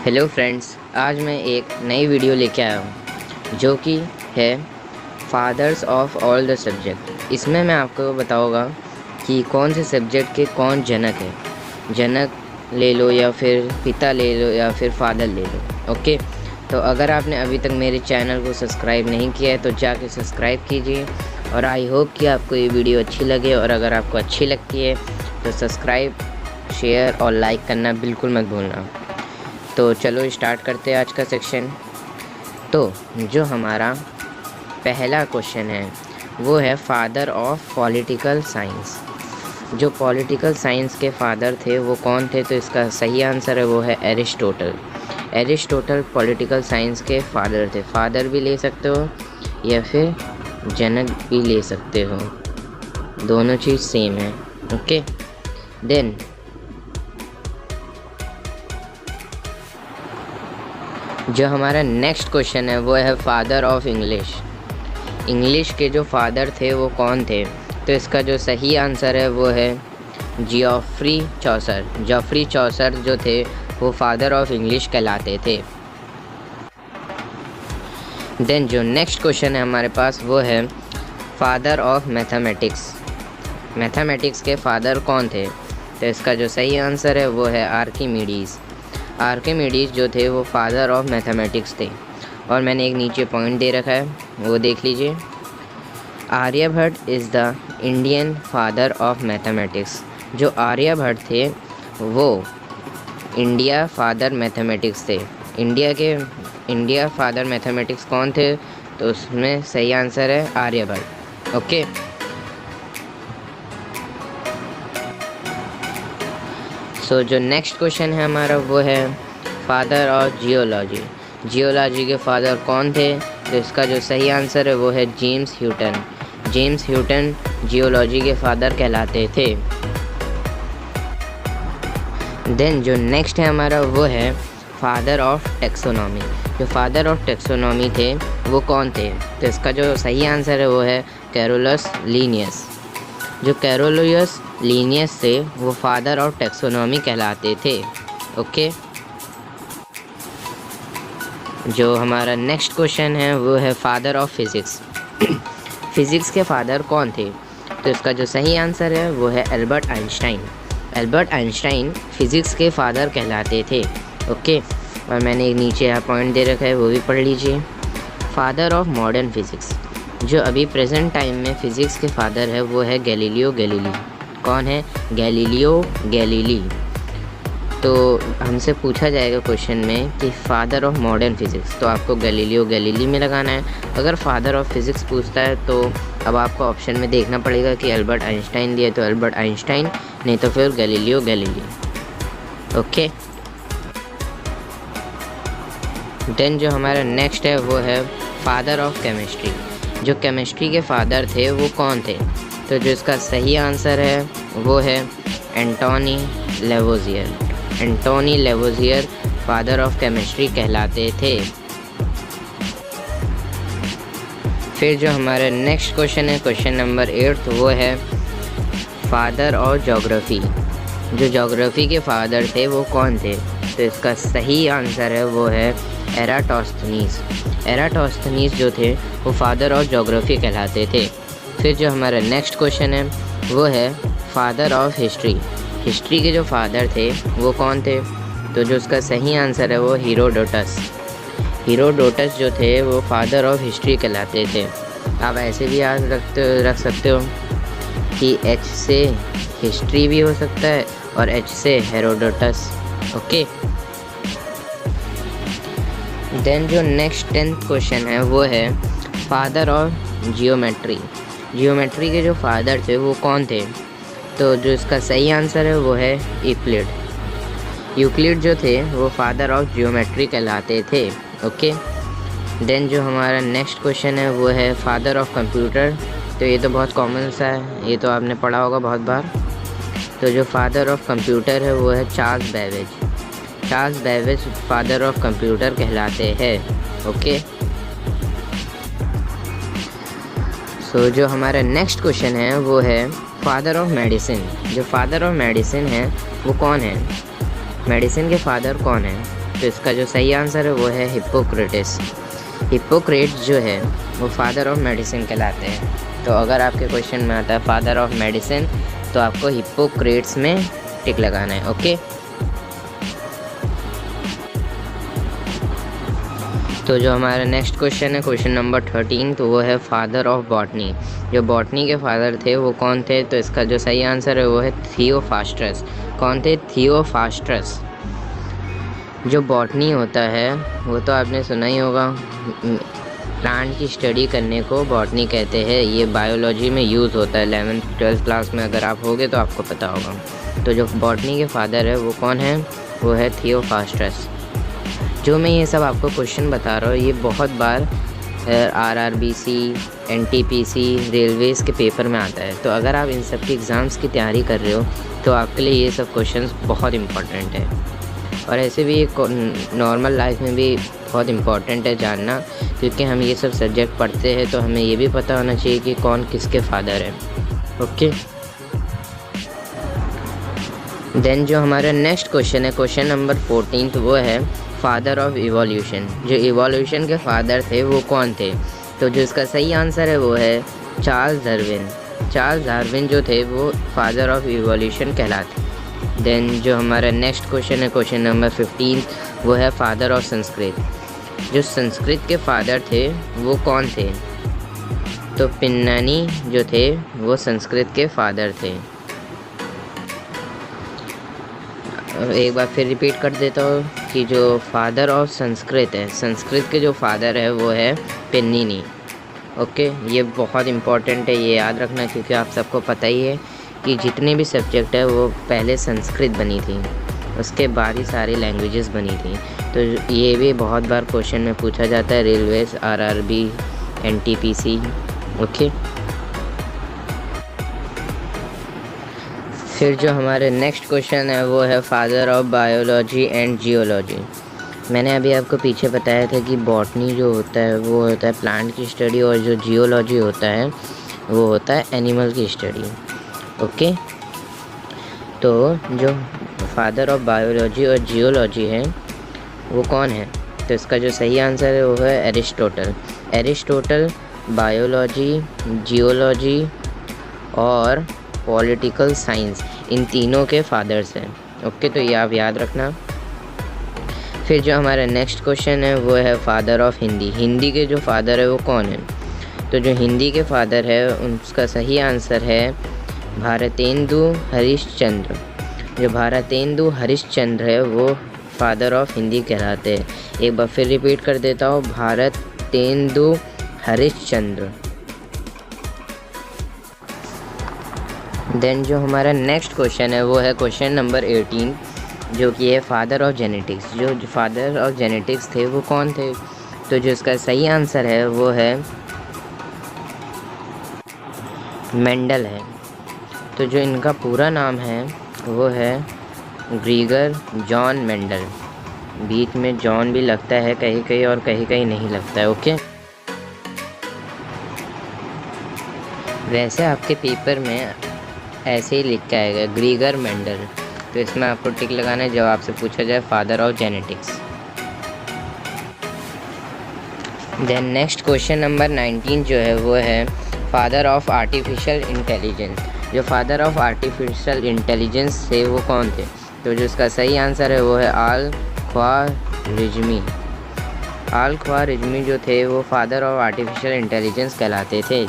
Hello friends, आज मैं एक नई वीडियो लेके आया हूँ जो कि है fathers of all the subject. इसमें मैं आपको बताऊँगा कि कौन से सब्जेक्ट के कौन जनक है। जनक ले लो या फिर पिता ले लो या फिर फादर ले लो। ओके, तो अगर आपने अभी तक मेरे चैनल को सब्सक्राइब नहीं किया है तो जाके सब्सक्राइब कीजिए। और आई होप कि आपको ये वीडियो अच्छी लगे, और अगर आपको अच्छी लगती है तो सब्सक्राइब, शेयर और लाइक करना बिल्कुल मत भूलना। तो चलो स्टार्ट करते हैं आज का सेक्शन। तो जो हमारा पहला क्वेश्चन है वो है फादर ऑफ पॉलिटिकल साइंस। जो पॉलिटिकल साइंस के फादर थे वो कौन थे? तो इसका सही आंसर है वो है एरिस्टोटल। एरिस्टोटल पॉलिटिकल साइंस के फादर थे। फादर भी ले सकते हो या फिर जनक भी ले सकते हो, दोनों चीज़ सेम है। ओके, देन जो हमारा नेक्स्ट क्वेश्चन है वो है फादर ऑफ इंग्लिश। इंग्लिश के जो फादर थे वो कौन थे? तो इसका जो सही आंसर है वो है जियोफ्री चौसर। जॉफ्री चौसर जो थे वो फादर ऑफ इंग्लिश कहलाते थे। देन जो नेक्स्ट क्वेश्चन है हमारे पास वो है फादर ऑफ मैथमेटिक्स। मैथमेटिक्स के फादर कौन थे? तो इसका जो सही आंसर है वो है आर्किमिडीज़। आर्किमिडीज़ जो थे वो फादर ऑफ मैथमेटिक्स थे। और मैंने एक नीचे पॉइंट दे रखा है, वो देख लीजिए। Aryabhatta is the Indian father of mathematics. जो आर्यभट्ट थे वो इंडिया फादर मैथमेटिक्स थे। इंडिया फादर मैथमेटिक्स कौन थे? तो उसमें सही आंसर है आर्यभट्ट। ओके, सो जो नेक्स्ट क्वेश्चन है हमारा वो है फादर ऑफ जियोलॉजी। जियोलॉजी के फादर कौन थे? तो इसका जो सही आंसर है वो है James Houghton. James Houghton geology के फादर कहलाते थे। देन जो नेक्स्ट है हमारा वो है फादर ऑफ टेक्सोनॉमी। जो फादर ऑफ टेक्सोनॉमी थे वो कौन थे? तो इसका जो सही आंसर है वो है कैरोलस लीनियस। जो कैरोलस लीनियस थे वो फादर ऑफ टेक्सोनॉमी कहलाते थे। ओके, जो हमारा नेक्स्ट क्वेश्चन है वो है फादर ऑफ फिज़िक्स। फिज़िक्स के फादर कौन थे? तो इसका जो सही आंसर है वो है Albert Einstein. Albert Einstein physics के फादर कहलाते थे। ओके, और मैंने एक नीचे यहाँ पॉइंट दे रखा है, वो भी पढ़ लीजिए। Father of modern physics. जो अभी प्रेजेंट टाइम में फ़िज़िक्स के फादर है वो है गैलीलियो गैलीली। कौन है? Galileo Galilei. तो हमसे पूछा जाएगा क्वेश्चन में कि फादर ऑफ मॉडर्न फिज़िक्स, तो आपको गैलीलियो गैलीली में लगाना है। अगर फादर ऑफ फिज़िक्स पूछता है तो अब आपको ऑप्शन में देखना पड़ेगा कि एल्बर्ट आइंस्टाइन दिया तो एल्बर्ट आइंस्टाइन, नहीं तो फिर गैलीलियो गैलीली। ओके, देन जो हमारा नेक्स्ट है वो है फादर ऑफ केमिस्ट्री। जो केमिस्ट्री के फादर थे वो कौन थे? तो जो इसका सही आंसर है वो है Antoine Lavoisier. Antoine Lavoisier father of chemistry कहलाते थे। फिर जो हमारा नेक्स्ट क्वेश्चन है, क्वेश्चन नंबर 8, वो है फादर ऑफ ज्योग्राफी। जो ज्योग्राफी के फादर थे वो कौन थे? तो इसका सही आंसर है वो है एराटोस्थनीज। एराटोस्थनीज जो थे वो फादर ऑफ ज्योग्राफी कहलाते थे। फिर जो हमारा नेक्स्ट क्वेश्चन है वो है फादर ऑफ हिस्ट्री। हिस्ट्री के जो फादर थे वो कौन थे? तो जो उसका सही आंसर है वो हीरोडोटस। हीरोडोटस जो थे वो फादर ऑफ हिस्ट्री कहलाते थे। आप ऐसे भी याद रख सकते हो कि एच से हिस्ट्री भी हो सकता है और एच से हेरोडोटस। ओके, देन जो नेक्स्ट 10th क्वेश्चन है वो है फादर ऑफ जियोमेट्री। जियोमेट्री के जो फादर थे वो कौन थे? तो जो इसका सही आंसर है वो है यूक्लिड। यूक्लिड जो थे वो फादर ऑफ जियोमेट्री कहलाते थे। ओके, देन जो हमारा नेक्स्ट क्वेश्चन है वो है फादर ऑफ कंप्यूटर। तो ये तो बहुत कॉमन सा है, ये तो आपने पढ़ा होगा बहुत बार। तो जो फादर ऑफ कंप्यूटर है वो है Charles Babbage. Charles Babbage father of computer कहलाते हैं। ओके, सो जो हमारा नेक्स्ट क्वेश्चन है वो है फादर ऑफ मेडिसिन। जो फादर ऑफ मेडिसिन है वो कौन है? मेडिसिन के फादर कौन है? तो इसका जो सही आंसर है वो है हिप्पोक्रेटिस। हिप्पोक्रेट्स जो है वो फादर ऑफ मेडिसिन कहलाते हैं। तो अगर आपके क्वेश्चन में आता है फादर ऑफ मेडिसिन तो आपको हिप्पोक्रेट्स में टिक लगाना है। ओके, तो जो हमारा नेक्स्ट क्वेश्चन है क्वेश्चन नंबर 13, तो वो है फादर ऑफ बॉटनी। जो बॉटनी के फादर थे वो कौन थे? तो इसका जो सही आंसर है वो है थियोफास्ट्रस। कौन थे? थियोफास्ट्रस। जो बॉटनी होता है वो तो आपने सुना ही होगा, प्लांट की स्टडी करने को बॉटनी कहते हैं। ये बायोलॉजी में यूज़ होता है। 11th-12th क्लास में अगर आप होगे तो आपको पता होगा। तो जो बॉटनी के फादर है वो कौन है? वो है थियोफास्ट्रस। जो मैं ये सब आपको क्वेश्चन बता रहा हूँ ये बहुत बार RRBC, NTPC, रेलवेज़ के पेपर में आता है। तो अगर आप इन सब की एग्ज़ाम्स की तैयारी कर रहे हो तो आपके लिए ये सब क्वेश्चंस बहुत इम्पॉर्टेंट है। और ऐसे भी नॉर्मल लाइफ में भी बहुत इम्पॉर्टेंट है जानना, क्योंकि हम ये सब सब्जेक्ट पढ़ते हैं तो हमें ये भी पता होना चाहिए कि कौन किसके फादर है। ओके, देन जो हमारा नेक्स्ट क्वेश्चन है क्वेश्चन नंबर 14, तो वो है फादर ऑफ इवोल्यूशन। जो इवोल्यूशन के फादर थे वो कौन थे? तो जो इसका सही आंसर है वो है चार्ल्स डार्विन। चार्ल्स डार्विन जो थे वो फादर ऑफ इवोल्यूशन कहलाते। देन जो हमारा नेक्स्ट क्वेश्चन है क्वेश्चन नंबर 15, वो है फादर ऑफ संस्कृत। जो संस्कृत के फादर थे वो कौन थे? तो पिन्नानी जो थे वो संस्कृत के फादर थे। एक बार फिर रिपीट कर देता हूँ कि जो फादर ऑफ संस्कृत है, संस्कृत के जो फादर है वो है पिन्निनी। ओके, ये बहुत इम्पॉर्टेंट है, ये याद रखना, क्योंकि आप सबको पता ही है कि जितने भी सब्जेक्ट है वो पहले संस्कृत बनी थी, उसके बाद ही सारी लैंग्वेजेस बनी थी। तो ये भी बहुत बार क्वेश्चन में पूछा जाता है, रेलवेज, RRB, NTPC। ओके, फिर जो हमारे नेक्स्ट क्वेश्चन है वो है father of biology and geology. मैंने अभी आपको पीछे बताया था कि बॉटनी जो होता है वो होता है प्लांट की स्टडी, और जो जियोलॉजी होता है वो होता है एनिमल की स्टडी। ओके, तो जो फादर ऑफ बायोलॉजी और जियोलॉजी है वो कौन है? तो इसका जो सही आंसर है वो है एरिस्टोटल। एरिस्टोटल बायोलॉजी, जियोलॉजी और पॉलिटिकल साइंस, इन तीनों के फादर्स हैं। ओके, तो ये आप याद रखना। फिर जो हमारा नेक्स्ट क्वेश्चन है वो है फादर ऑफ हिंदी। हिंदी के जो फादर है वो कौन है? तो जो हिंदी के फादर है उसका सही आंसर है भारतेंदु हरिश्चंद्र। जो भारतेंदु हरिश्चंद्र है वो फादर ऑफ हिंदी कहलाते हैं। एक बार फिर रिपीट कर देता हूँ, भारतेंदु हरिश्चंद्र। देन जो हमारा नेक्स्ट क्वेश्चन है वो है क्वेश्चन नंबर 18, जो कि है फादर ऑफ जेनेटिक्स। जो फादर ऑफ जेनेटिक्स थे वो कौन थे? तो जो इसका सही आंसर है वो है मेंडल है। तो जो इनका पूरा नाम है वो है ग्रीगर जॉन मेंडल। बीच में जॉन भी लगता है कहीं कहीं और कहीं कहीं नहीं लगता है। ओके, वैसे आपके पेपर में ऐसे ही लिख के आएगा ग्रीगर मेंडल, तो इसमें आपको टिक लगाना है जब आपसे पूछा जाए father of genetics. Then next question number 19 जो है वो है फादर ऑफ आर्टिफिशियल इंटेलिजेंस। जो फादर ऑफ आर्टिफिशियल इंटेलिजेंस थे वो कौन थे? तो जो इसका सही आंसर है वो है अल-ख्वारिज़मी। अल-ख्वारिज़मी जो थे वो फादर ऑफ आर्टिफिशियल इंटेलिजेंस कहलाते थे।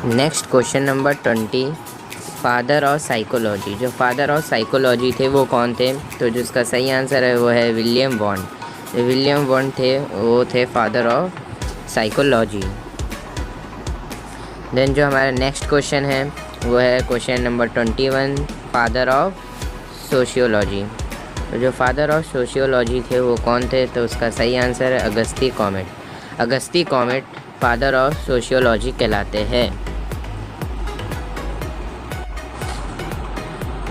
Next question number 20, father of psychology. जो फादर ऑफ साइकोलॉजी थे वो कौन थे? तो जिसका सही आंसर है वो है विलियम वॉन्ड। जो विलियम वॉन्ड थे वो थे फादर ऑफ साइकोलॉजी। देन जो हमारा नेक्स्ट क्वेश्चन है वो है question number 21, father of sociology. तो जो फादर ऑफ सोशियोलॉजी थे वो कौन थे? तो उसका सही आंसर है Agasti comet. Agasti comet father of sociology कहलाते हैं।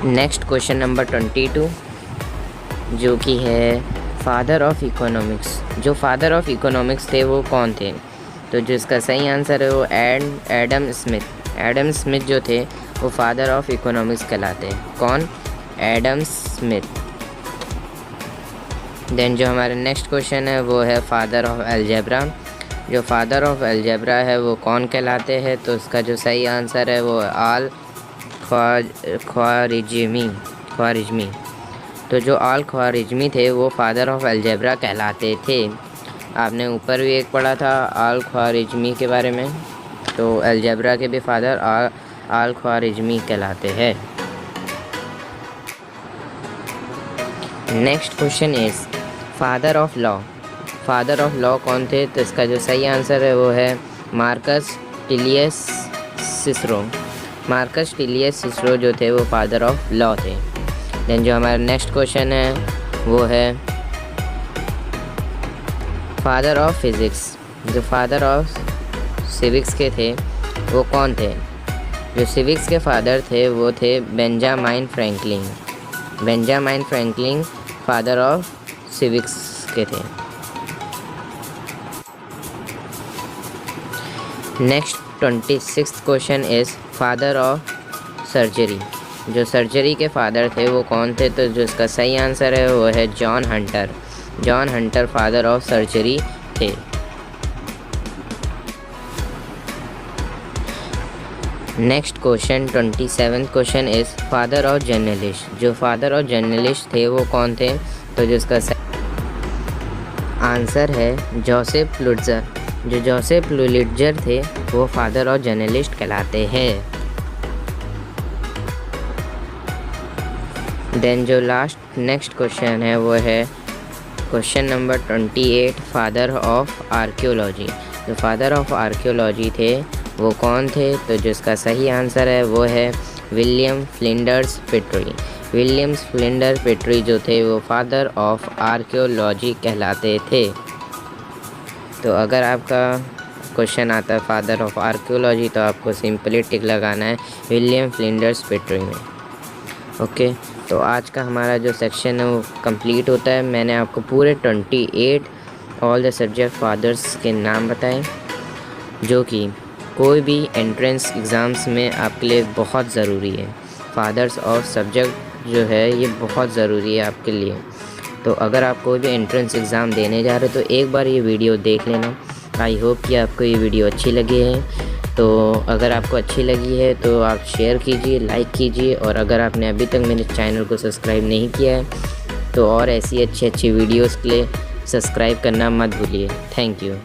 नेक्स्ट क्वेश्चन नंबर 22, जो कि है फादर ऑफ इकोनॉमिक्स। जो फादर ऑफ इकोनॉमिक्स थे वो कौन थे? तो जिसका सही आंसर है वो एडम स्मिथ। एडम स्मिथ जो थे वो फादर ऑफ इकोनॉमिक्स कहलाते हैं। कौन? Adam Smith. देन जो हमारा नेक्स्ट क्वेश्चन है वो है फादर ऑफ अलजेब्रा। जो फादर ऑफ अलजेब्रा है वो कौन कहलाते हैं? तो उसका जो सही आंसर है वो आल ख्वारिज़मी। तो जो आल ख्वारिज़मी थे वो फादर ऑफ अलजेब्रा कहलाते थे। आपने ऊपर भी एक पढ़ा था आल ख्वारिज़मी के बारे में, तो अलजेब्रा के भी फादर आल ख्वारिज़मी कहलाते हैं। Next question is father of law. Father of law कौन थे? तो इसका जो सही आंसर है वो है मार्कस टिलियस सिसरो। मार्कस टिलियस सिसरो जो थे वो फादर ऑफ लॉ थे। देन जो हमारा नेक्स्ट क्वेश्चन है वो है फादर ऑफ फिज़िक्स। जो फादर ऑफ सिविक्स के थे वो कौन थे? जो सिविक्स के फादर थे वो थे Benjamin Franklin. Benjamin Franklin father of civics के थे। Next 26th question is father of surgery. जो सर्जरी के फादर थे वो कौन थे? तो जो इसका सही आंसर है वो है John Hunter. John Hunter father of surgery थे। Next question 27th question is father of journalist. जो फादर ऑफ जर्नलिस्ट थे वो कौन थे? तो जो इसका आंसर है जोसेफ प्लुट्ज़र। जो जोसेफ प्लुट्ज़र थे वो फादर ऑफ जर्नलिस्ट कहलाते हैं। देन जो लास्ट नेक्स्ट क्वेश्चन है वो है question number 28 father of archaeology. जो फादर ऑफ आर्कियोलॉजी थे वो कौन थे? तो जिसका सही आंसर है वो है William Flinders petri. Williams Flinder petri जो थे वो फादर ऑफ आर्कियोलॉजी कहलाते थे। तो अगर आपका क्वेश्चन आता है फादर ऑफ आर्कियोलॉजी तो आपको सिंपली टिक लगाना है विलियम फ्लिंडर्स पेट्री में। ओके, तो आज का हमारा जो सेक्शन है वो कंप्लीट होता है। मैंने आपको पूरे 28 ऑल द सब्जेक्ट फादर्स के नाम बताए जो कि कोई भी एंट्रेंस एग्ज़ाम्स में आपके लिए बहुत ज़रूरी है। फादर्स ऑफ सब्जेक्ट जो है ये बहुत ज़रूरी है आपके लिए। तो अगर आप कोई भी एंट्रेंस एग्ज़ाम देने जा रहे हो तो एक बार ये वीडियो देख लेना। आई होप कि आपको ये वीडियो अच्छी लगी है। तो अगर आपको अच्छी लगी है तो आप शेयर कीजिए, लाइक कीजिए, और अगर आपने अभी तक मेरे चैनल को सब्सक्राइब नहीं किया है तो और ऐसी अच्छी वीडियोज़ के लिए सब्सक्राइब करना मत भूलिए। Thank you.